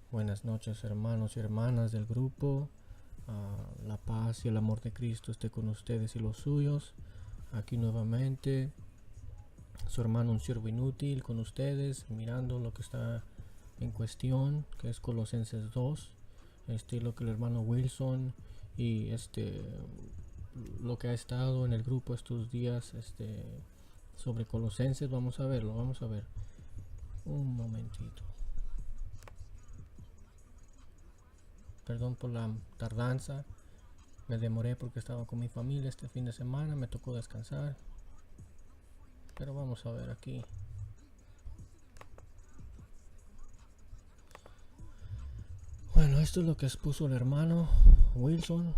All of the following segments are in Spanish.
Buenas noches, hermanos y hermanas del grupo. La paz y el amor de Cristo esté con ustedes y los suyos. Aquí nuevamente su hermano un siervo inútil con ustedes, mirando lo que está en cuestión, que es Colosenses 2, lo que el hermano Wilson y lo que ha estado en el grupo estos días, sobre Colosenses. Vamos a verlo, vamos a ver. Un momentito. Perdón por la tardanza. Me demoré porque estaba con mi familia este fin de semana, me tocó descansar. Pero vamos a ver aquí. Bueno, esto es lo que expuso el hermano Wilson,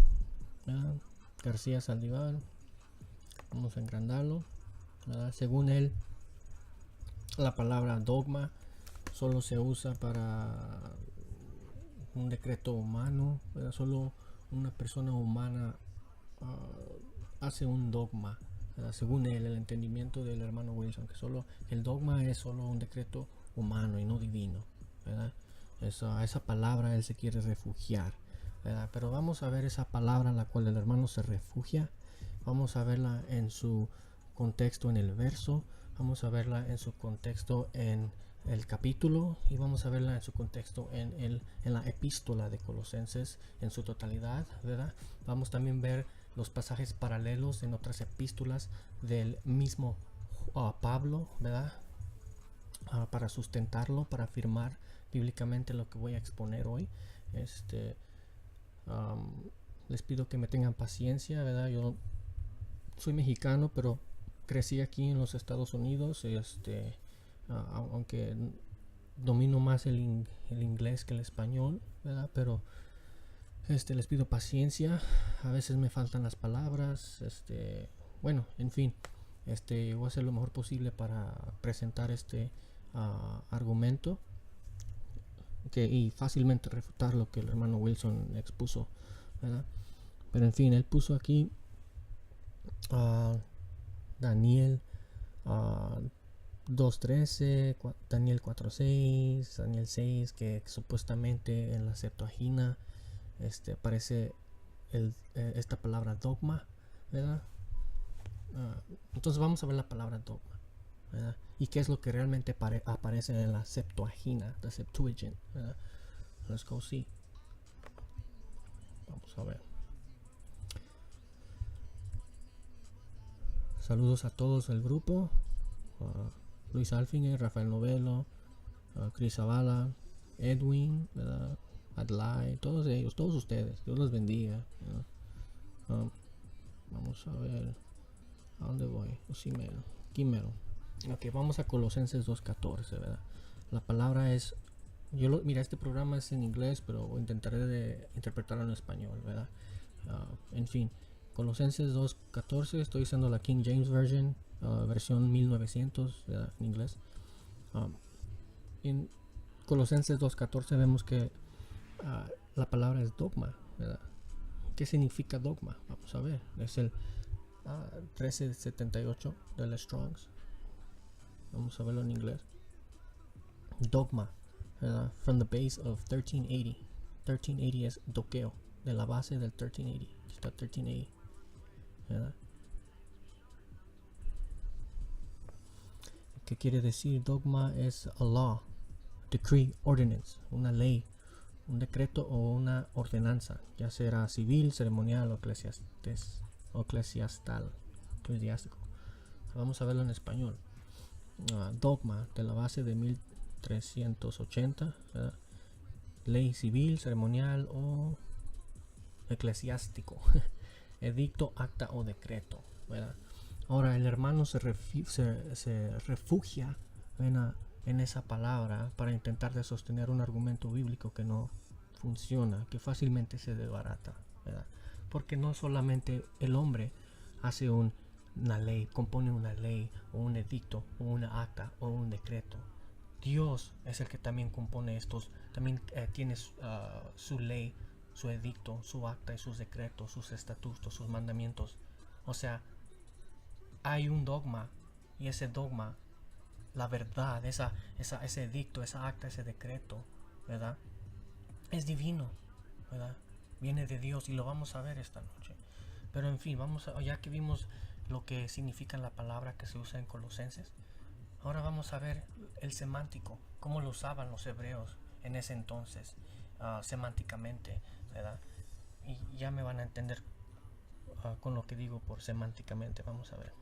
¿verdad? García Saldívar. Vamos a engrandarlo, ¿verdad? Según él, la palabra dogma solo se usa para un decreto humano, ¿verdad? Solo una persona humana hace un dogma, ¿verdad? Según él, el entendimiento del hermano Wilson, que solo el dogma es solo un decreto humano y no divino, ¿verdad? A esa palabra él se quiere refugiar, ¿verdad? Pero vamos a ver esa palabra en la cual el hermano se refugia. Vamos a verla en su contexto en el verso, vamos a verla en su contexto en el capítulo y vamos a verla en su contexto en la epístola de Colosenses en su totalidad, ¿verdad? Vamos también a ver los pasajes paralelos en otras epístolas del mismo Pablo, ¿verdad? Para sustentarlo, para afirmar bíblicamente lo que voy a exponer hoy. Les pido que me tengan paciencia, ¿verdad? Yo soy mexicano, pero crecí aquí en los Estados Unidos, aunque domino más el inglés que el español, ¿verdad? Pero les pido paciencia, a veces me faltan las palabras, bueno, en fin, voy a hacer lo mejor posible para presentar argumento y fácilmente refutar lo que el hermano Wilson expuso, ¿verdad? Pero en fin, él puso aquí a Daniel 2.13, Daniel 4.6, Daniel 6, que supuestamente en la Septuaginta aparece esta palabra dogma, ¿verdad? Entonces vamos a ver la palabra dogma, ¿verdad? Y qué es lo que realmente aparece en la Septuaginta, la Septuagint, ¿verdad? Let's go see. Vamos a ver. Saludos a todos el grupo. Luis Alfinger, Rafael Novelo, Chris Zavala, Edwin, ¿verdad? Adlai, todos ellos, todos ustedes. Dios los bendiga, ¿verdad? Vamos a ver. ¿A dónde voy? Aquí mero. Ok, vamos a Colosenses 2.14, ¿verdad? La palabra es... Mira, este programa es en inglés, pero intentaré de interpretarlo en español, ¿verdad? En fin, Colosenses 2.14, estoy usando la King James Version, versión 1900, ¿verdad? En inglés. En Colosenses 2.14 vemos que la palabra es dogma, ¿verdad? ¿Qué significa dogma? Vamos a ver. Es el 1378 de la Strongs. Vamos a verlo en inglés. Dogma, ¿verdad? From the base of 1380. 1380 es doqueo, de la base del 1380. Aquí está 1380, ¿verdad? ¿Qué quiere decir? Dogma es a law, decree, ordinance, una ley, un decreto o una ordenanza, ya sea civil, ceremonial o eclesiástico. Vamos a verlo en español. Dogma, de la base de 1380, ¿verdad? Ley civil, ceremonial o eclesiástico. Edicto, acta o decreto, ¿verdad? Ahora el hermano se refugia en esa palabra para intentar de sostener un argumento bíblico que no funciona, que fácilmente se desbarata, ¿verdad? Porque no solamente el hombre hace una ley, compone una ley o un edicto o una acta o un decreto. Dios es el que también compone estos, también tiene su ley, su edicto, su acta y sus decretos, sus estatutos, sus mandamientos. O sea, hay un dogma y ese dogma, la verdad, ese edicto, esa acta, ese decreto, ¿verdad? es divino, ¿verdad? Viene de Dios y lo vamos a ver esta noche. Pero en fin, ya que vimos lo que significa la palabra que se usa en Colosenses, ahora vamos a ver el semántico, cómo lo usaban los hebreos en ese entonces, semánticamente, ¿verdad? Y ya me van a entender con lo que digo por semánticamente. Vamos a ver.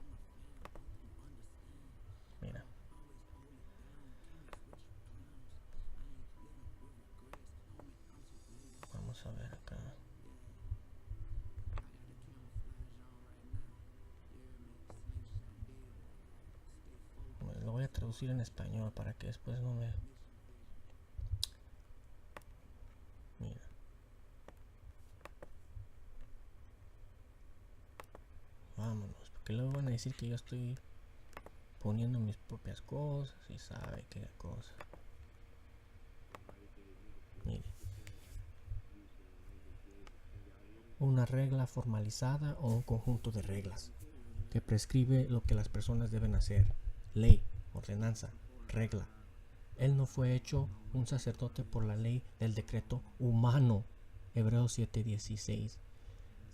Mira. Vamos a ver acá. Bueno, lo voy a traducir en español para que después no me... Mira. Vámonos, porque luego van a decir que yo estoy poniendo mis propias cosas y sabe qué cosa. Mire. Una regla formalizada o un conjunto de reglas que prescribe lo que las personas deben hacer. Ley, ordenanza, regla. Él no fue hecho un sacerdote por la ley del decreto humano. Hebreos 7:16.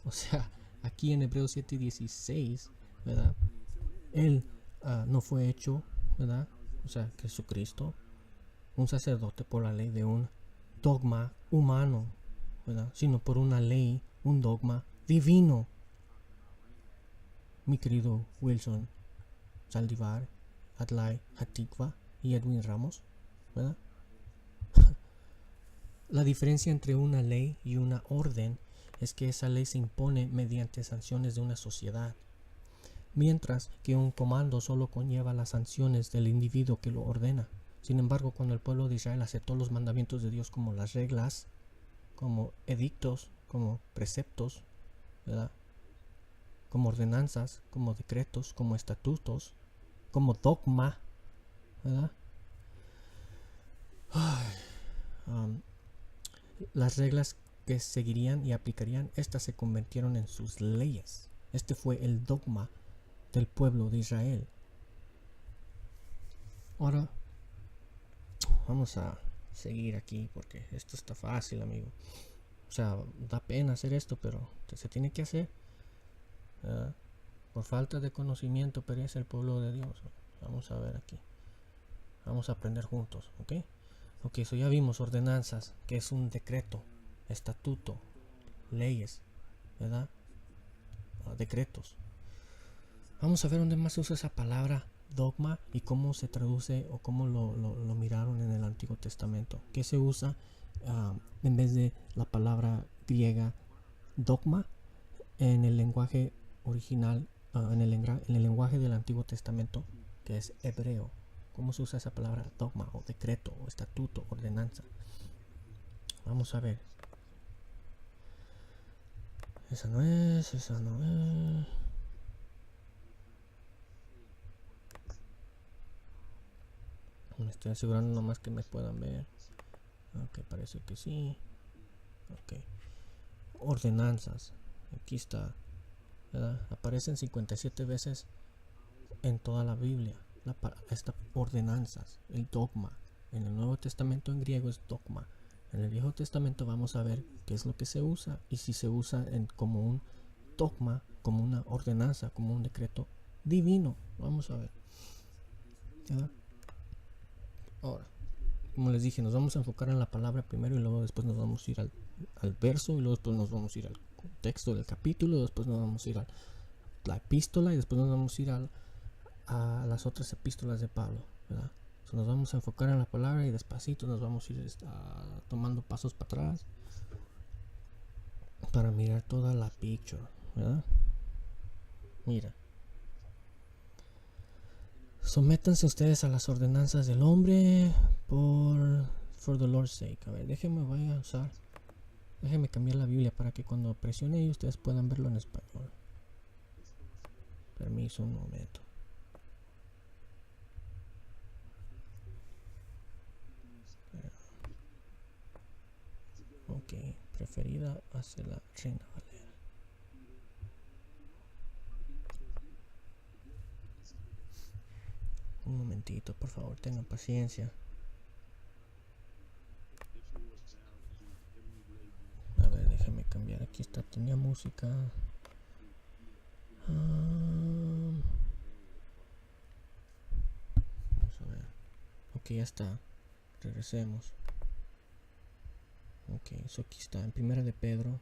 O sea, aquí en Hebreos 7:16, ¿verdad? Él no fue hecho, ¿verdad? O sea, Jesucristo, un sacerdote por la ley de un dogma humano, ¿verdad? Sino por una ley, un dogma divino. Mi querido Wilson Saldivar, Adlai Hatikva y Edwin Ramos, ¿verdad? La diferencia entre una ley y una orden es que esa ley se impone mediante sanciones de una sociedad, mientras que un comando solo conlleva las sanciones del individuo que lo ordena. Sin embargo, cuando el pueblo de Israel aceptó los mandamientos de Dios como las reglas, como edictos, como preceptos, ¿verdad? Como ordenanzas, como decretos, como estatutos, como dogma, ¿verdad? Las reglas que seguirían y aplicarían, estas se convirtieron en sus leyes. Este fue el dogma del pueblo de Israel. Ahora vamos a seguir aquí porque esto está fácil, amigo. O sea, da pena hacer esto, pero se tiene que hacer. Por falta de conocimiento perece el pueblo de Dios. Vamos a ver aquí. Vamos a aprender juntos, ¿ok? Ok, eso ya vimos ordenanzas, que es un decreto, estatuto, leyes, ¿verdad? Decretos. Vamos a ver dónde más se usa esa palabra dogma y cómo se traduce o cómo lo miraron en el Antiguo Testamento. ¿Qué se usa en vez de la palabra griega dogma en el lenguaje original, en el lenguaje del Antiguo Testamento, que es hebreo? ¿Cómo se usa esa palabra dogma o decreto o estatuto, ordenanza? Vamos a ver. Esa no es, esa no es. Me estoy asegurando nomás que me puedan ver. Ok, parece que sí. Ok. Ordenanzas. Aquí está. ¿Verdad? Aparecen 57 veces en toda la Biblia. Esta ordenanzas, el dogma. En el Nuevo Testamento en griego es dogma. En el Viejo Testamento vamos a ver qué es lo que se usa y si se usa como un dogma, como una ordenanza, como un decreto divino. Vamos a ver. ¿Verdad? Ahora, como les dije, nos vamos a enfocar en la palabra primero y luego después nos vamos a ir al verso y luego después nos vamos a ir al contexto del capítulo, después nos vamos a ir a la epístola y después nos vamos a ir a las otras epístolas de Pablo, ¿verdad? So, nos vamos a enfocar en la palabra y despacito nos vamos a ir tomando pasos para atrás para mirar toda la picture, ¿verdad? Mira. Sométanse ustedes a las ordenanzas del hombre for the Lord's sake. A ver, déjenme cambiar la Biblia para que cuando presione ahí ustedes puedan verlo en español. Permiso, un momento. Ok, preferida hacia la Reina Valera. Un momentito, por favor, tengan paciencia. Esta tenía música. Vamos a ver. Ok, ya está. Regresemos. Ok, eso aquí está. En primera de Pedro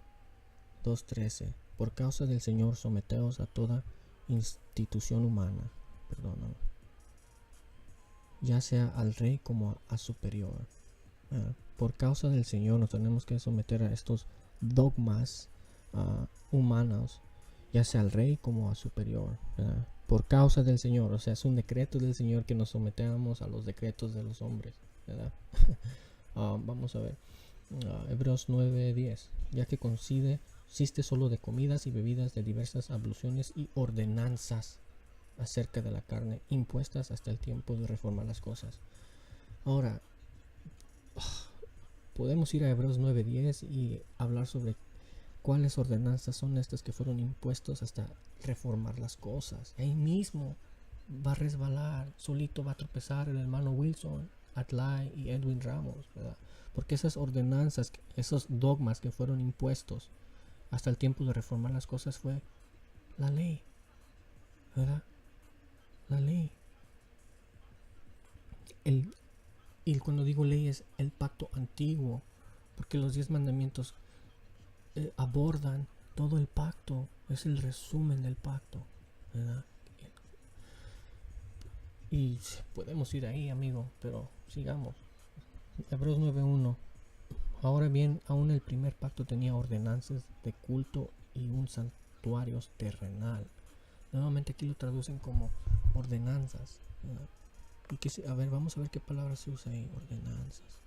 2:13. Por causa del Señor, someteos a toda institución humana. Perdón. Ya sea al rey como a superior. Por causa del Señor nos tenemos que someter a estos dogmas humanos, ya sea al rey como a superior. Por causa del Señor, o sea, es un decreto del Señor que nos sometamos a los decretos de los hombres, ¿verdad? Vamos a ver. Hebreos 9:10. Ya que consiste solo de comidas y bebidas de diversas abluciones y ordenanzas acerca de la carne, impuestas hasta el tiempo de reformar las cosas. Ahora, podemos ir a Hebreos 9:10 y hablar sobre cuáles ordenanzas son estas que fueron impuestos hasta reformar las cosas. Ahí mismo va a resbalar, solito va a tropezar el hermano Wilson, Atlay y Edwin Ramos, ¿verdad? Porque esas ordenanzas, esos dogmas que fueron impuestos hasta el tiempo de reformar las cosas fue la ley, ¿verdad? La ley. Y cuando digo ley es el pacto antiguo, porque los 10 mandamientos abordan todo el pacto, es el resumen del pacto, ¿verdad? Y podemos ir ahí, amigo, pero sigamos. Hebreos 9:1. Ahora bien, aún el primer pacto tenía ordenanzas de culto y un santuario terrenal. Nuevamente aquí lo traducen como ordenanzas, ¿verdad? Y a ver, vamos a ver qué palabra se usa ahí, ordenanzas.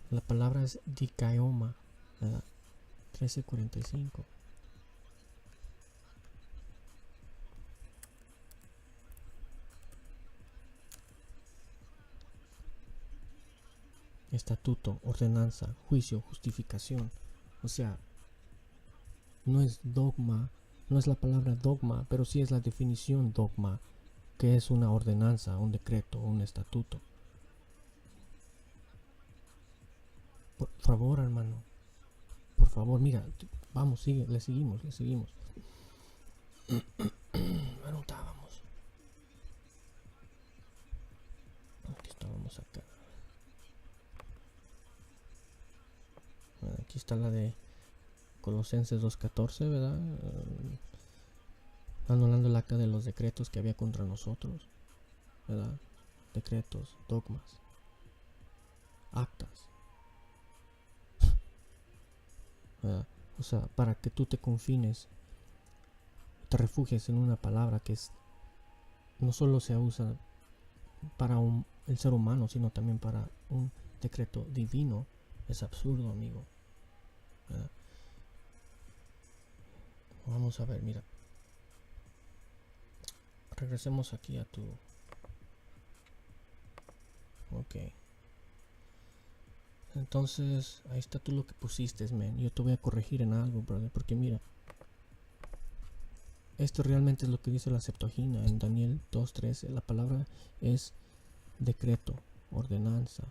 La palabra es dikaioma, ¿verdad? 13:45. Estatuto, ordenanza, juicio, justificación. O sea, no es dogma, no es la palabra dogma, pero sí es la definición dogma, que es una ordenanza, un decreto, un estatuto. Por favor, hermano, por favor, mira, vamos, sigue, le seguimos. Bueno, estábamos. Aquí estábamos acá. Aquí está la de Colosenses 2:14, ¿verdad? Anulando el acta de los decretos que había contra nosotros, ¿verdad? Decretos, dogmas, actas, ¿verdad? O sea, para que tú te confines, te refugies en una palabra que no solo se usa para el ser humano, sino también para un decreto divino, es absurdo, amigo, ¿verdad? Vamos a ver, mira. Regresemos aquí a tu... Ok. Entonces, ahí está tú lo que pusiste, man. Yo te voy a corregir en algo, brother, porque mira. Esto realmente es lo que dice la Septuaginta en Daniel 2:13. La palabra es decreto, ordenanza.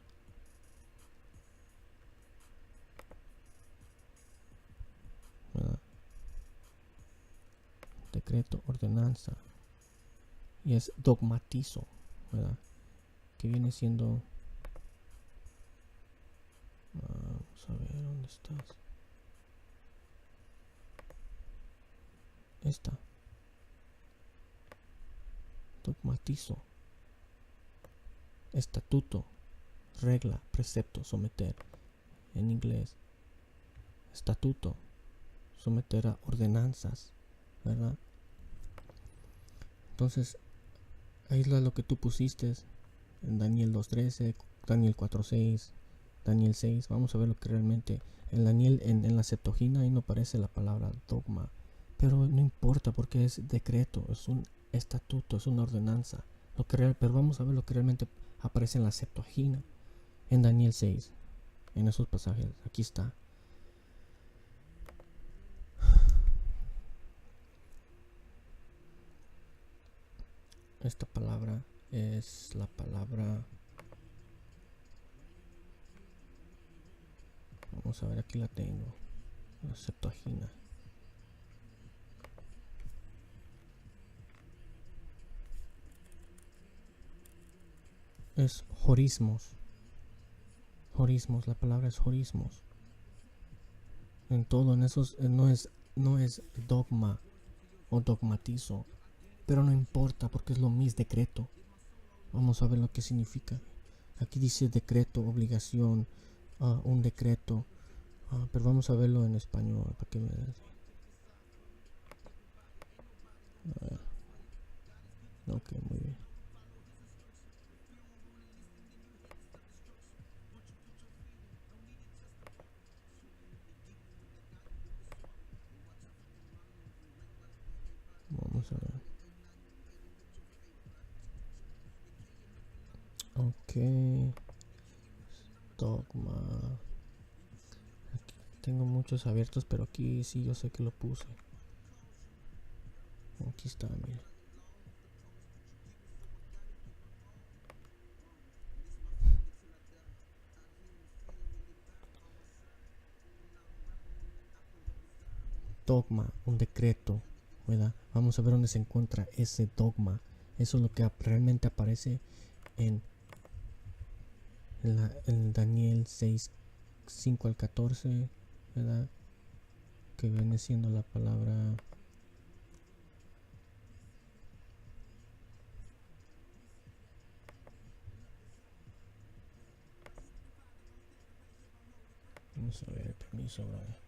¿Verdad? Decreto, ordenanza. Y es dogmatizo, ¿verdad? Que viene siendo... Vamos a ver, ¿dónde estás? Esta. Dogmatizo. Estatuto. Regla, precepto, someter. En inglés. Estatuto. Someter a ordenanzas, ¿verdad? Entonces, ahí es lo que tú pusiste en Daniel 2:13, Daniel 4:6, Daniel 6. Vamos a ver lo que realmente en Daniel, en la Septuaginta, ahí no aparece la palabra dogma, pero no importa porque es decreto, es un estatuto, es una ordenanza. Pero vamos a ver lo que realmente aparece en la Septuaginta, en Daniel 6, en esos pasajes. Aquí está. esta palabra es la palabra, vamos a ver, aquí la tengo, la Septuaginta. Es jorismos. Jorismos, la palabra es jorismos. En todo, en esos, no es dogma o dogmatizo, pero no importa porque es lo mismo, decreto. Vamos a ver lo que significa. Aquí dice decreto, obligación, un decreto, pero vamos a verlo en español para que me... Ok, muy bien. Vamos a ver. Ok. Dogma. Aquí tengo muchos abiertos, pero aquí sí yo sé que lo puse. Aquí está, mira. Dogma, un decreto, ¿verdad? Vamos a ver dónde se encuentra ese dogma. Eso es lo que realmente aparece en Daniel 6, 5 al 14, ¿verdad? Que viene siendo la palabra... Vamos a ver, permiso, brother.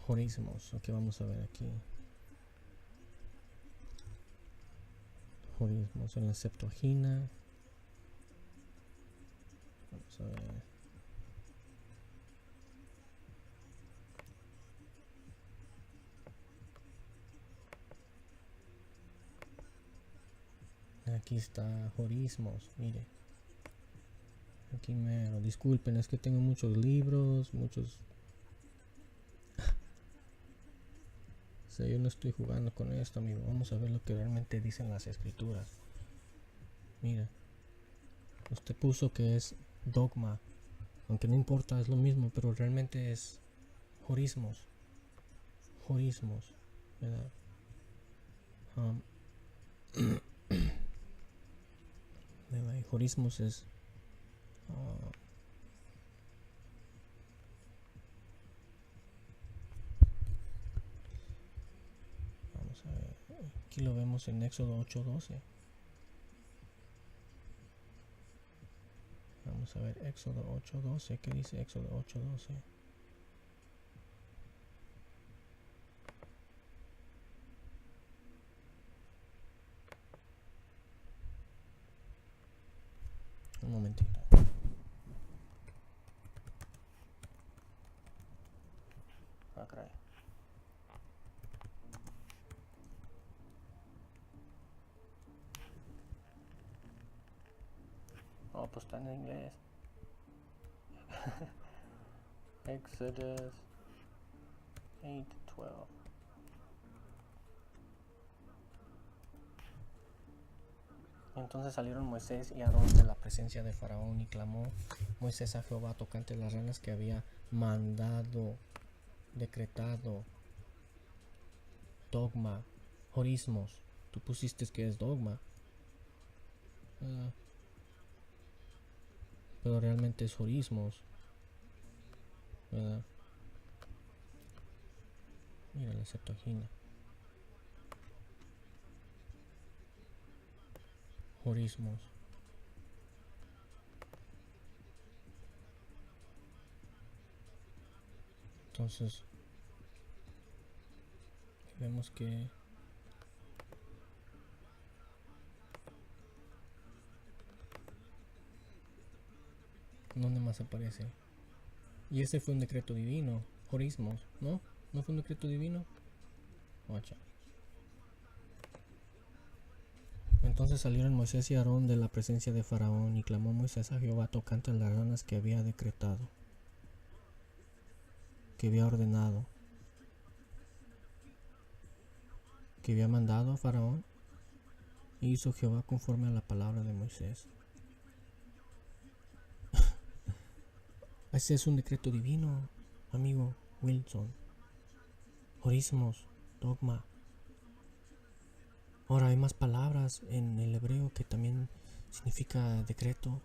Jorismos, ok, vamos a ver aquí. Jorismos en la Septuaginta. Vamos a ver. Aquí está jorismos, mire. Aquí mero, disculpen, es que tengo muchos libros, muchos... O sea, yo no estoy jugando con esto, amigo. Vamos a ver lo que realmente dicen las escrituras. Mira, usted puso que es dogma, aunque no importa, es lo mismo, pero realmente es jorismos. Jorismos, ¿verdad? Jorismos es... vamos a ver, aquí lo vemos en Éxodo 8:12. Vamos a ver Éxodo 8:12. ¿Qué dice Éxodo 8:12? Un momentito. Ah, caray. Oh, pues está en inglés. Exodus 8:12. Entonces salieron Moisés y Aarón de la presencia de Faraón y clamó Moisés a Jehová tocante las ranas que había mandado, decretado. Dogma, jorismos. Tú pusiste que es dogma, pero realmente es jorismos, ¿verdad? Mira la Septuaginta. Jorismos. Entonces vemos que ¿dónde más aparece? Y ese fue un decreto divino. Jorismos, ¿no? ¿No fue un decreto divino? Ocha. Entonces salieron Moisés y Aarón de la presencia de Faraón, y clamó Moisés a Jehová tocante a las ranas que había decretado, que había ordenado, que había mandado a Faraón, y hizo Jehová conforme a la palabra de Moisés. Ese es un decreto divino, amigo Wilson. Orismos, dogma. Ahora hay más palabras en el hebreo que también significa decreto,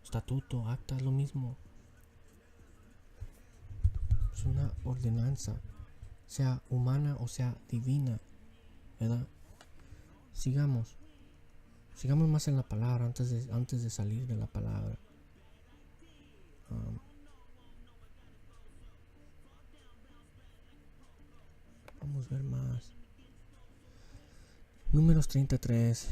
estatuto, acta, es lo mismo. Es una ordenanza, sea humana o sea divina, ¿verdad? Sigamos más en la palabra antes de salir de la palabra. Vamos a ver más. Números 33.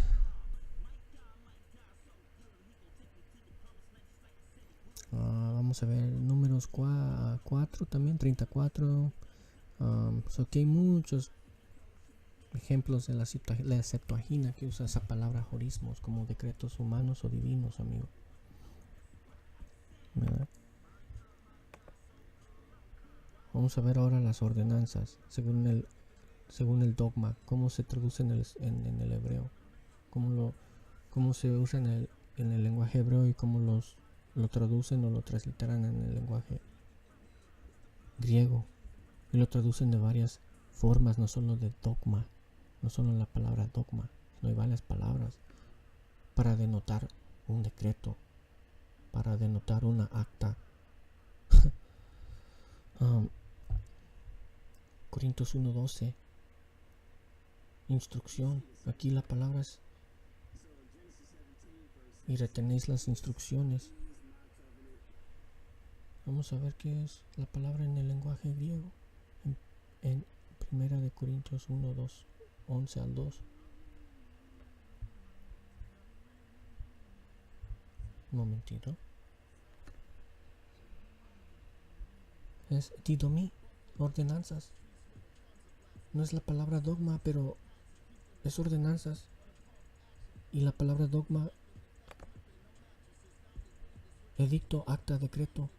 Vamos a ver números 4 también, 34. Aquí hay muchos ejemplos de la Septuaginta que usa esa palabra horismos como decretos humanos o divinos, amigo. ¿Verdad? Vamos a ver ahora las ordenanzas según el dogma, cómo se traduce en el hebreo, cómo se usa en el lenguaje hebreo y cómo lo traducen o lo transliteran en el lenguaje griego, y lo traducen de varias formas, no solo de dogma, no solo la palabra dogma, sino hay varias palabras para denotar un decreto, para denotar una acta. Corintios 1:12, instrucción. Aquí la palabra es y retenéis las instrucciones. Vamos a ver qué es la palabra en el lenguaje griego en 1 Corintios 1:2, 11 al 2. Un momentito. Es didomí, ordenanzas. No es la palabra dogma, pero es ordenanzas. Y la palabra dogma, edicto, acta, decreto.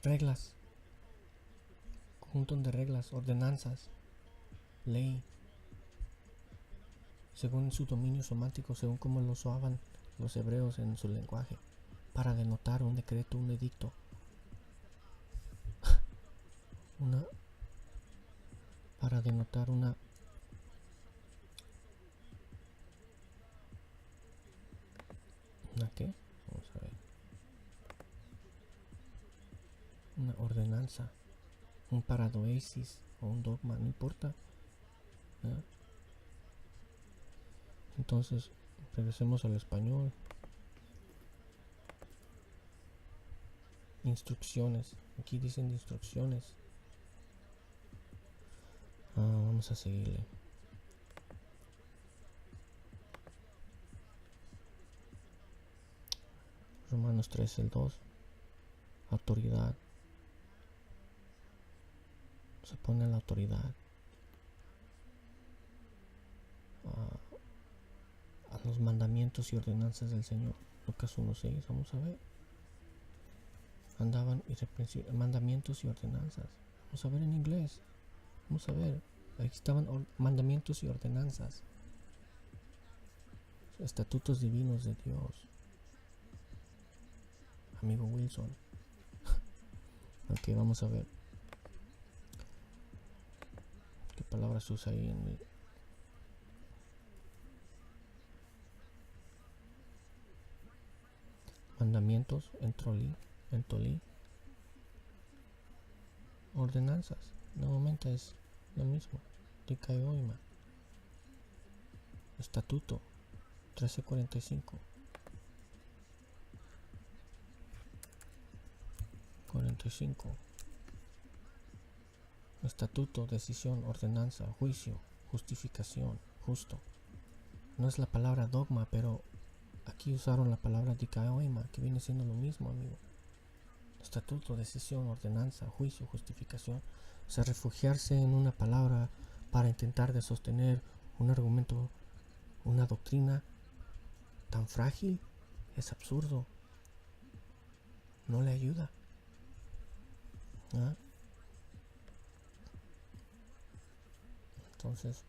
Reglas, conjunto de reglas, ordenanzas, ley, según su dominio semántico, según como lo usaban los hebreos en su lenguaje, para denotar un decreto, un edicto, para denotar una ¿qué? Vamos a ver. Una ordenanza, un paradoesis o un dogma, no importa. ¿Verdad? Entonces, regresemos al español. Instrucciones. Aquí dicen de instrucciones. Vamos a seguirle. Romanos 13, el 2. Autoridad. Se pone la autoridad a los mandamientos y ordenanzas del Señor. Lucas 1:6. Vamos a ver. Andaban irreprensibles. Mandamientos y ordenanzas. Vamos a ver en inglés. Vamos a ver. Ahí estaban mandamientos y ordenanzas. Estatutos divinos de Dios. Amigo Wilson. Ok, vamos a ver. ¿Qué palabras usa ahí en el... Mandamientos, entolí. Ordenanzas. Nuevamente es lo mismo. Dikaioima. Estatuto. 13:45. 45. Estatuto, decisión, ordenanza, juicio, justificación, justo. No es la palabra dogma, pero aquí usaron la palabra dikaioima, que viene siendo lo mismo, amigo. estatuto, decisión, ordenanza, juicio, justificación. O sea, refugiarse en una palabra para intentar de sostener un argumento, una doctrina tan frágil, es absurdo. No le ayuda. ¿Ah? Entonces,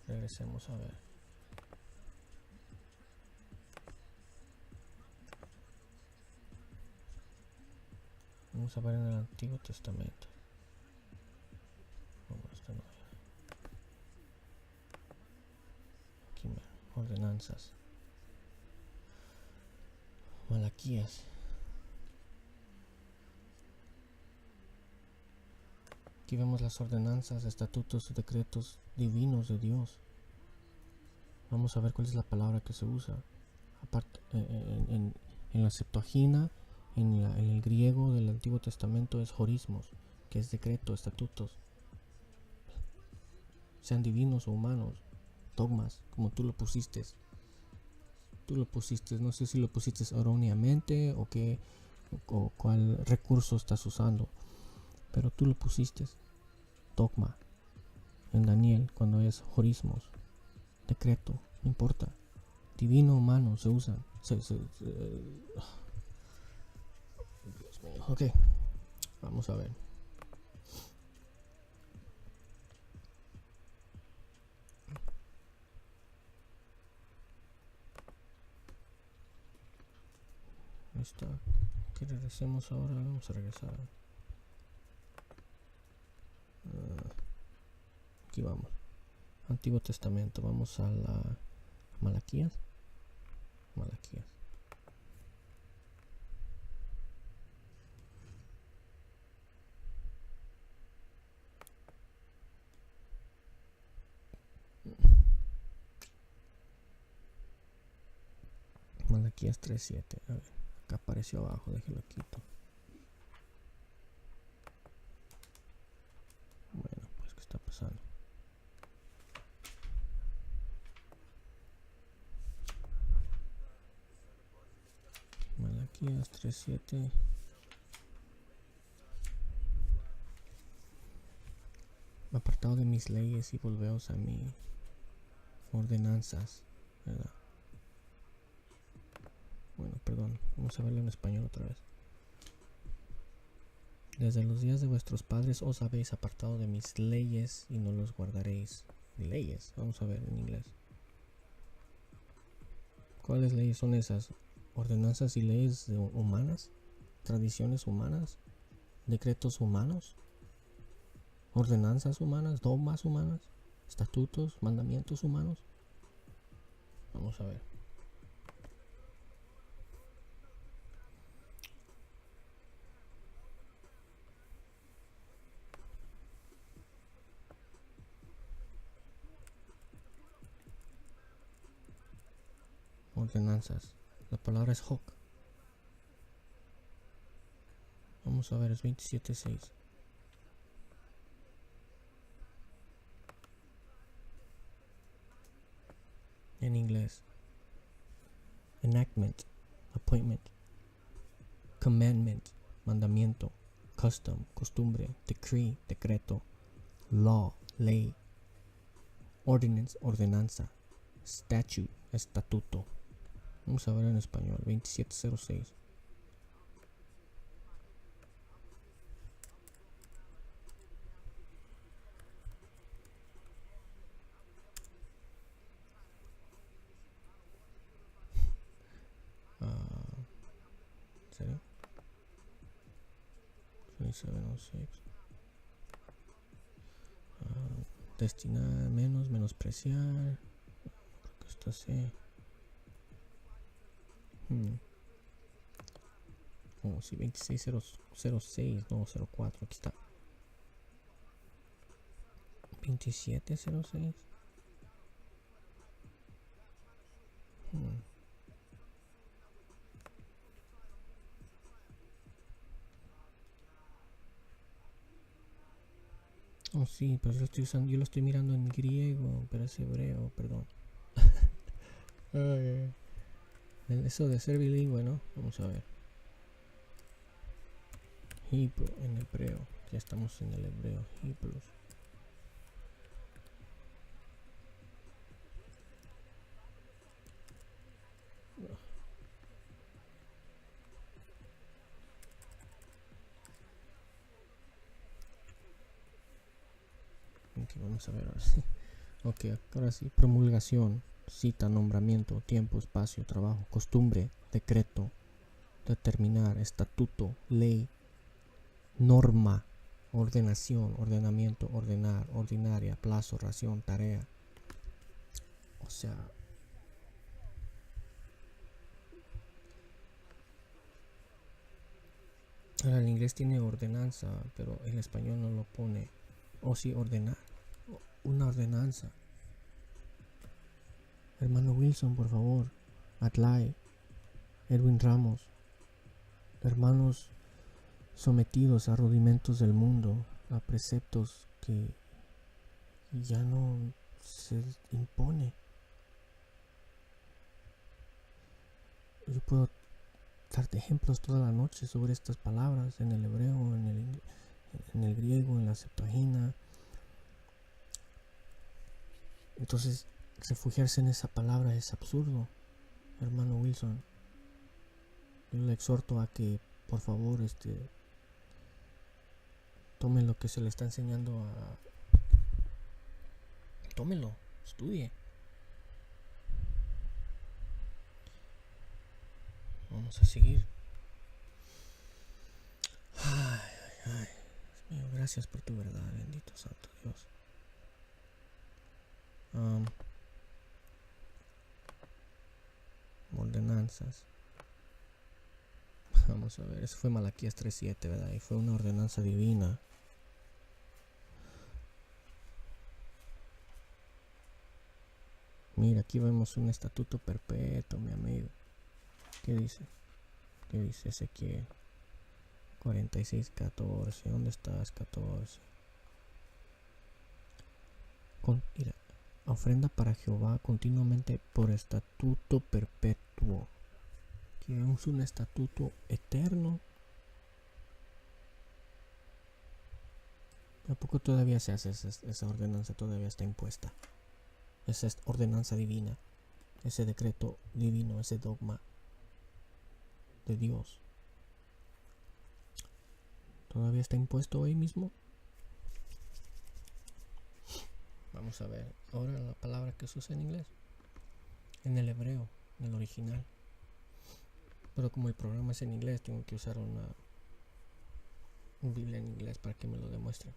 regresemos a ver. Vamos a ver en el Antiguo Testamento. Aquí, ordenanzas. Malaquías. Aquí vemos las ordenanzas, estatutos y decretos divinos de Dios. Vamos a ver cuál es la palabra que se usa. Aparte, en la Septuaginta, en el griego del Antiguo Testamento es jorismos, que es decreto, estatutos. Sean divinos o humanos, dogmas, como tú lo pusiste. Tú lo pusiste, no sé si lo pusiste erróneamente o cuál recurso estás usando, pero tú lo pusiste. Dogma. En Daniel, cuando es jorismos, decreto, no importa. Divino, humano, se usan. Dios mío. Ok, vamos a ver. Ahí está. Que regresemos ahora. Vamos a regresar. Aquí vamos. Antiguo Testamento. Vamos a la Malaquías. Malaquías. Malaquías 3:7. A ver, acá apareció abajo. Déjelo quito. Bueno, pues ¿qué está pasando? Malaquías 3:7. Apartado de mis leyes y volveos a mí ordenanzas, ¿verdad? Bueno, perdón, vamos a verlo en español otra vez. Desde los días de vuestros padres os habéis apartado de mis leyes y no los guardaréis. Leyes, vamos a ver en inglés. ¿Cuáles leyes son esas? ¿Ordenanzas y leyes humanas? ¿Tradiciones humanas? ¿Decretos humanos? ¿Ordenanzas humanas? ¿Dogmas humanas? ¿Estatutos? ¿Mandamientos humanos? Vamos a ver. Ordenanzas. La palabra es hok. Vamos a ver, es 27:6. En inglés. Enactment, appointment, commandment, mandamiento, custom, costumbre, decree, decreto, law, ley, ordinance, ordenanza, statute, estatuto. Vamos a ver en español, 27:06. ¿En serio? 27:06. Destinar, menospreciar. Creo que esto sí. Oh, sí, 26:06, no, 04, aquí está. 27:06. Oh, sí, pero yo lo estoy usando, yo lo estoy mirando en griego, pero es hebreo, perdón. Eso de ser bilingüe, ¿no? Vamos a ver. Hebrew, en hebreo. Ya estamos en el hebreo. Hebrews. Ok, vamos a ver ahora sí. Ok, ahora sí. Promulgación, cita, nombramiento, tiempo, espacio, trabajo, costumbre, decreto, determinar, estatuto, ley, norma, ordenación, ordenamiento, ordenar, ordinaria, plazo, ración, tarea. O sea, ahora el inglés tiene ordenanza, pero el español no lo pone. O sí, ordenar. Una ordenanza. Hermano Wilson, por favor. Atlay, Edwin Ramos. Hermanos sometidos a rudimentos del mundo, a preceptos que ya no se impone. Yo puedo darte ejemplos toda la noche sobre estas palabras en el hebreo, en el griego, en la Septuaginta. Entonces, refugiarse en esa palabra es absurdo, hermano Wilson. Yo le exhorto a que, por favor, tome lo que se le está enseñando tómelo, estudie. Vamos a seguir. Ay, ay, ay. Dios mío, gracias por tu verdad, bendito santo Dios. Ordenanzas. Vamos a ver, eso fue Malaquías 3:7, ¿verdad? Y fue una ordenanza divina. Mira, aquí vemos un estatuto perpetuo, mi amigo. ¿Qué dice? ¿Qué dice Ezequiel? 46:14. ¿Dónde estás? 14. Mira, ofrenda para Jehová continuamente por estatuto perpetuo. Que es un estatuto eterno. ¿A poco todavía se hace esa ordenanza? Todavía está impuesta. Esa es ordenanza divina. Ese decreto divino, ese dogma de Dios. ¿Todavía está impuesto hoy mismo? Vamos a ver ahora la palabra que se usa en inglés. En el hebreo, en el original. Pero como el programa es en inglés, tengo que usar una Biblia en inglés para que me lo demuestre.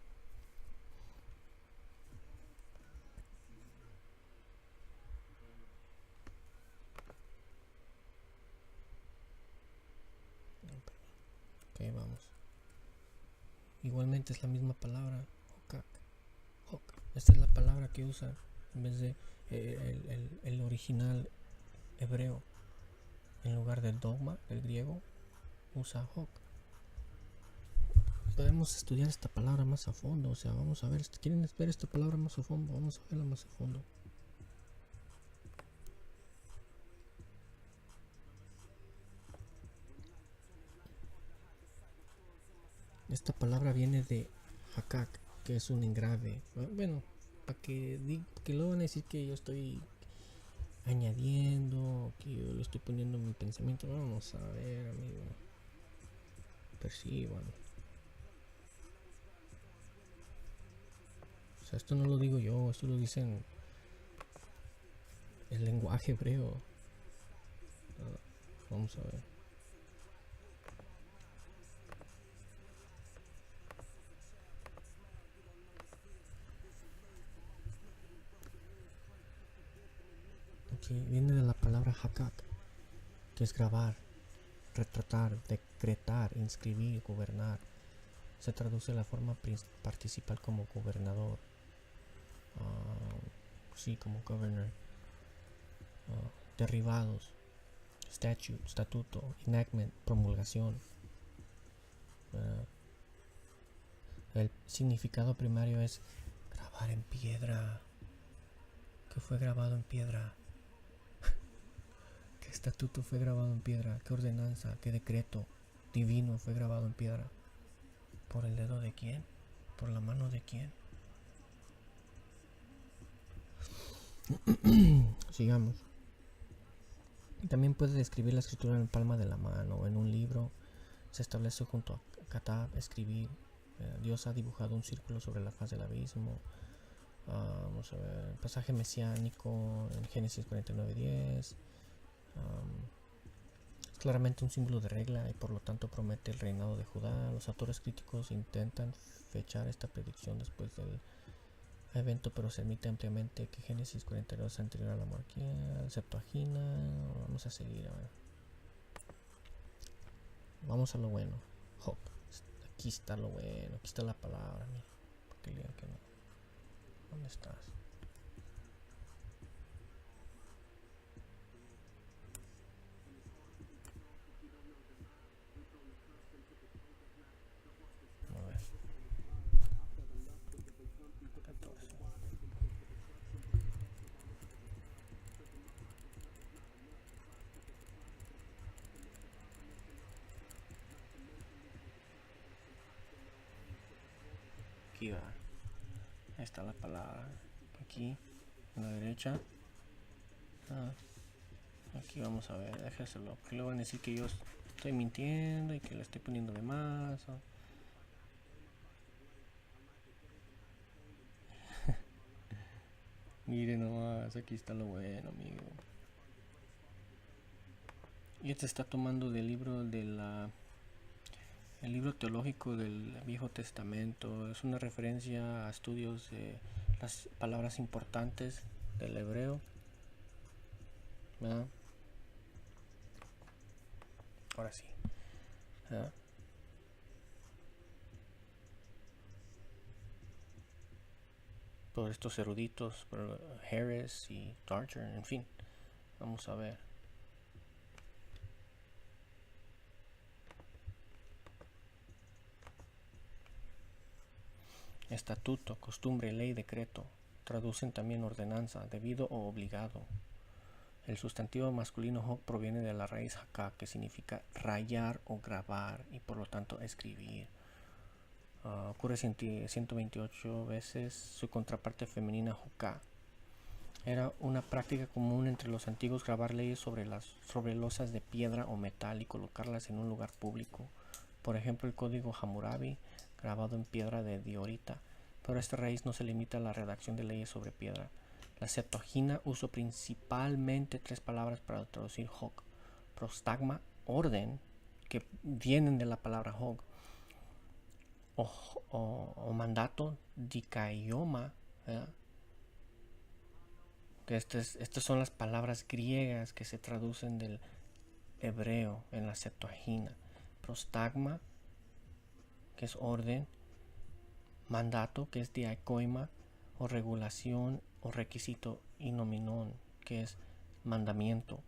Ok, vamos. Igualmente es la misma palabra, hokak. Esta es la palabra que usa en vez de el original hebreo. En lugar del dogma, el griego, usa hok. Podemos estudiar esta palabra más a fondo. O sea, vamos a ver. ¿Quieren ver esta palabra más a fondo? Vamos a verla más a fondo. Esta palabra viene de hakak, que es un engrave. Bueno, para que luego van a decir que yo estoy añadiendo, que yo le estoy poniendo mi pensamiento. Vamos a ver, amigo. Perciban. O sea, esto no lo digo yo, esto lo dicen el lenguaje hebreo. Vamos a ver. Aquí viene de la palabra hakak, que es grabar, retratar, decretar, inscribir, gobernar. Se traduce la forma participal como gobernador. Sí, como governor. Derribados, statute, estatuto, enactment, promulgación. El significado primario es grabar en piedra. ¿Qué fue grabado en piedra? ¿Qué estatuto fue grabado en piedra? ¿Qué ordenanza? ¿Qué decreto divino fue grabado en piedra? ¿Por el dedo de quién? ¿Por la mano de quién? Sigamos. También puede describir la escritura en palma de la mano o en un libro. Se establece junto a Katab, escribir. Dios ha dibujado un círculo sobre la faz del abismo. Vamos a ver, el pasaje mesiánico en Génesis 49:10. Es claramente un símbolo de regla y por lo tanto promete el reinado de Judá. Los autores críticos intentan fechar esta predicción después del evento, pero se admite ampliamente que Génesis 42 es anterior a la monarquía, Septuaginta. Vamos a seguir. A ver. Vamos a lo bueno. Job. Aquí está lo bueno. Aquí está la palabra. Mira, porque digan que no. ¿Dónde estás? A ver. 14. Aquí va. Ahí está la palabra. Aquí, a la derecha. Aquí vamos a ver, déjeselo. Porque luego van a decir que yo estoy mintiendo y que le estoy poniendo de más. Miren nomás, aquí está lo bueno, amigo. Y este está tomando del libro el libro teológico del Viejo Testamento. Es una referencia a estudios de las palabras importantes del hebreo. ¿Verdad? Ahora sí. ¿Verdad? Por estos eruditos, por Harris y Darcher, en fin. Vamos a ver. Estatuto, costumbre, ley, decreto. Traducen también ordenanza, debido o obligado. El sustantivo masculino hok proviene de la raíz haka, que significa rayar o grabar y por lo tanto escribir. Ocurre 128 veces. Su contraparte femenina hukah. Era una práctica común entre los antiguos grabar leyes sobre losas de piedra o metal y colocarlas en un lugar público. Por ejemplo, el código Hammurabi, grabado en piedra de diorita, pero esta raíz no se limita a la redacción de leyes sobre piedra. La Septuaginta usó principalmente 3 palabras para traducir hok: prostagma, orden, que vienen de la palabra hok, o mandato, dikaioma, ¿verdad? Que estas son las palabras griegas que se traducen del hebreo en la Septuaginta. Prostagma, que es orden; mandato, que es diakoima, o regulación o requisito; y nominón, que es mandamiento.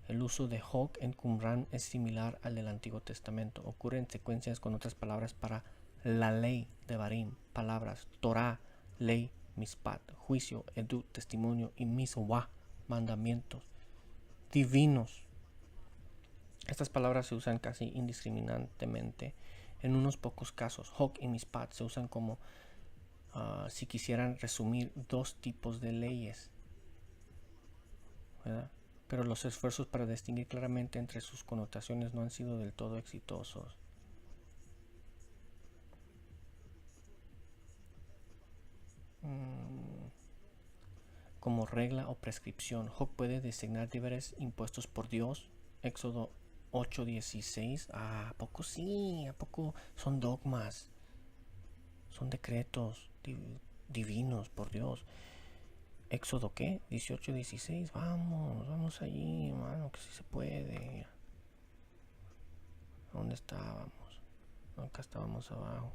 El uso de hok en Qumran es similar al del Antiguo Testamento. Ocurre en secuencias con otras palabras para la ley de Barim, palabras Torah, ley, mispat, juicio, edut, testimonio, y miswah, mandamientos divinos. Estas palabras se usan casi indiscriminadamente. En unos pocos casos, hok y mispat se usan como si quisieran resumir 2 tipos de leyes, ¿verdad? Pero los esfuerzos para distinguir claramente entre sus connotaciones no han sido del todo exitosos. Como regla o prescripción, hok puede designar deberes impuestos por Dios. Éxodo 8:16. ¿A poco sí? ¿A poco son dogmas? Son decretos divinos por Dios. Éxodo, ¿qué? 18:16. Vamos allí, hermano, que sí se puede. ¿Dónde estábamos? Acá estábamos abajo.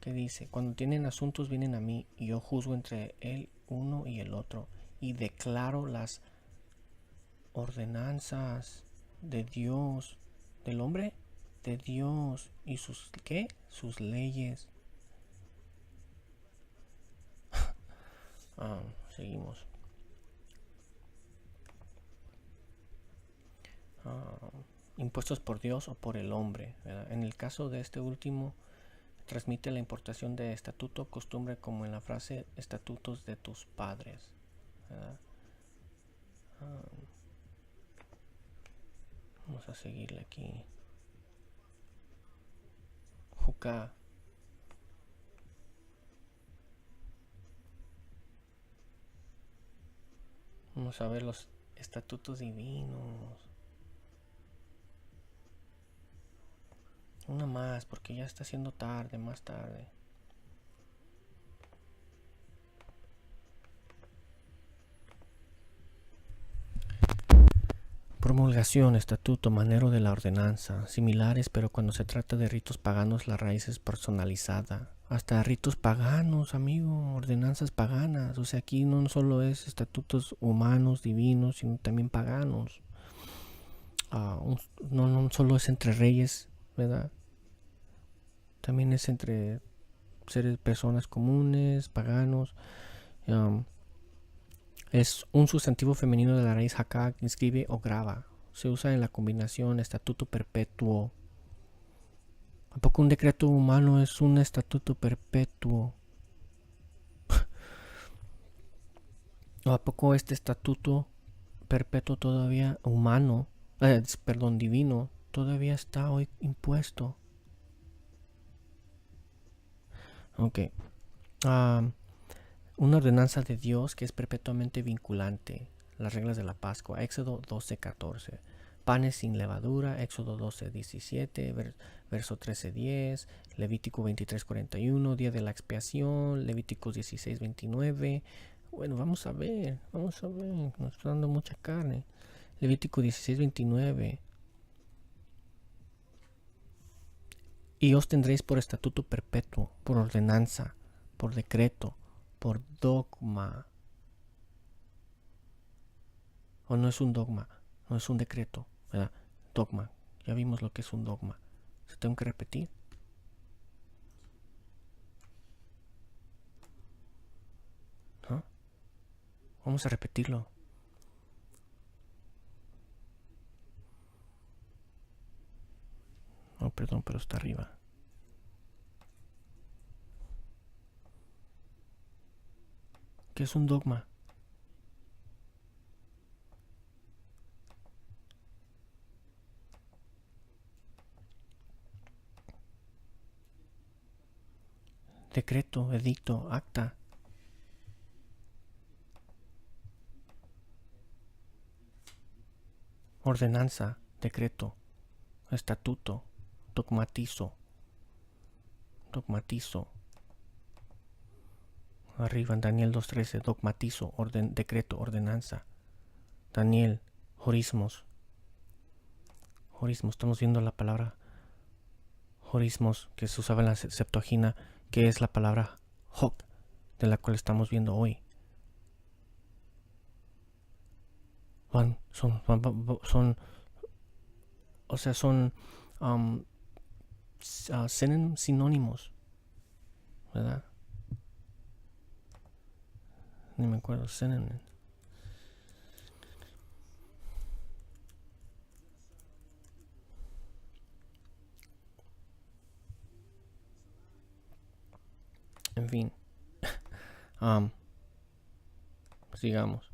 ¿Qué dice? Cuando tienen asuntos vienen a mí, y yo juzgo entre el uno y el otro, y declaro las ordenanzas de Dios, del hombre, de Dios, y sus, ¿qué? Sus leyes. Seguimos. impuestos por Dios o por el hombre, ¿verdad? En el caso de este último, transmite la importación de estatuto, costumbre, como en la frase estatutos de tus padres, ¿verdad? Vamos a seguirle aquí. Juca. Vamos a ver los estatutos divinos. Una más, porque ya está siendo tarde, más tarde. Promulgación, estatuto, manero de la ordenanza, similares, pero cuando se trata de ritos paganos la raíz es personalizada. Hasta ritos paganos, amigo, ordenanzas paganas. O sea, aquí no solo es estatutos humanos, divinos, sino también paganos. No solo es entre reyes, ¿verdad? También es entre seres, personas comunes, paganos. Es un sustantivo femenino de la raíz haka que inscribe o graba. Se usa en la combinación estatuto perpetuo. ¿A poco un decreto humano es un estatuto perpetuo? ¿O a poco este estatuto perpetuo todavía humano, divino, todavía está hoy impuesto? Ok. Una ordenanza de Dios que es perpetuamente vinculante. Las reglas de la Pascua, Éxodo 12:14. Panes sin levadura, Éxodo 12:17, verso 13:10, Levítico 23:41, Día de la Expiación, Levíticos 16:29. Bueno, vamos a ver, nos está dando mucha carne. Levítico 16:29. Y os tendréis por estatuto perpetuo, por ordenanza, por decreto, por dogma. O no es un dogma, no es un decreto, ¿verdad? Dogma. Ya vimos lo que es un dogma. ¿Se tengo que repetir? ¿No? Vamos a repetirlo. Oh, perdón, pero está arriba. ¿Qué es un dogma? Decreto, edicto, acta. Ordenanza, decreto, estatuto, dogmatizo. Arriba en Daniel 2:13, dogmatizo, decreto, ordenanza. Daniel, jorismos. Estamos viendo la palabra jorismos que se usaba en la Septuaginta, que es la palabra hok, de la cual estamos viendo hoy. Son sinónimos, ¿verdad? Ni me acuerdo, synonym. En fin. Sigamos.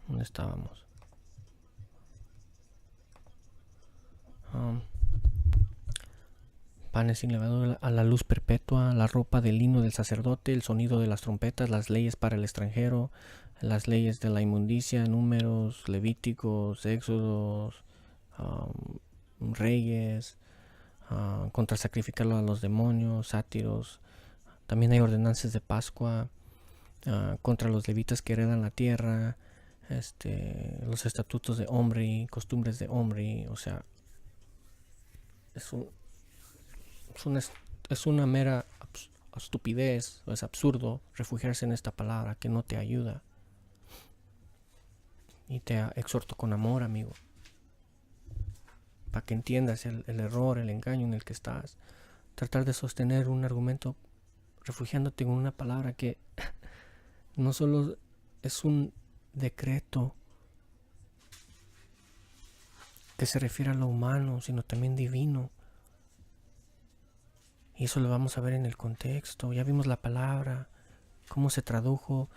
¿Dónde estábamos? Panes sin levadura, a la luz perpetua, la ropa de lino del sacerdote, el sonido de las trompetas, las leyes para el extranjero, las leyes de la inmundicia, números, levíticos, éxodos, reyes, contra sacrificarlo a los demonios, sátiros. También hay ordenanzas de Pascua, contra los levitas que heredan la tierra, los estatutos de Omri, costumbres de Omri. O sea, es una mera estupidez, es absurdo refugiarse en esta palabra que no te ayuda. Y te exhorto con amor, amigo, para que entiendas el error, el engaño en el que estás. Tratar de sostener un argumento refugiándote en una palabra que no solo es un decreto que se refiere a lo humano, sino también divino. Y eso lo vamos a ver en el contexto. Ya vimos la palabra, cómo se tradujo,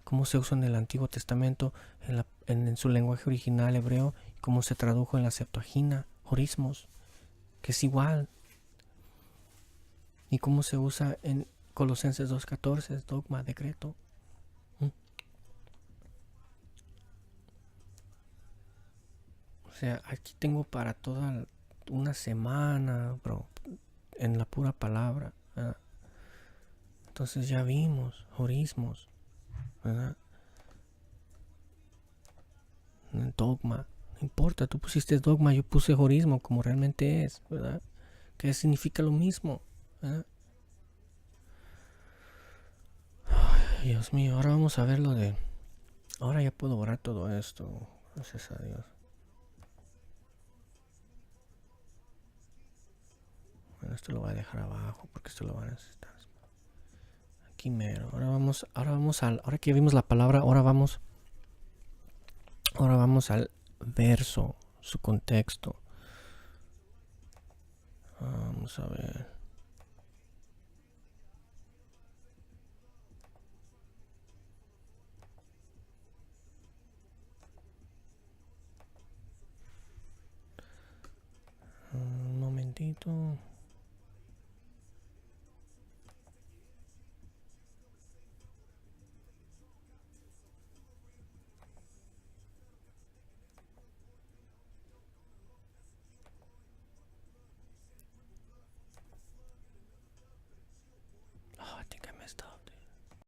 cómo se usa en el Antiguo Testamento, en su lenguaje original hebreo, y cómo se tradujo en la Septuaginta, horismos, que es igual. Y cómo se usa en Colosenses 2:14, dogma, decreto. O sea, aquí tengo para toda una semana, bro, en la pura palabra, ¿verdad? Entonces ya vimos horismos, ¿verdad? Dogma, no importa, tú pusiste dogma, yo puse horismo como realmente es, ¿verdad? Que significa lo mismo, ¿verdad? Ay, Dios mío, ahora vamos a ver lo de... Ahora ya puedo borrar todo esto, gracias a Dios. Bueno, esto lo voy a dejar abajo porque esto lo van a necesitar. Aquí mero. Ahora que vimos la palabra, ahora vamos al verso, su contexto. Vamos a ver. Un momentito.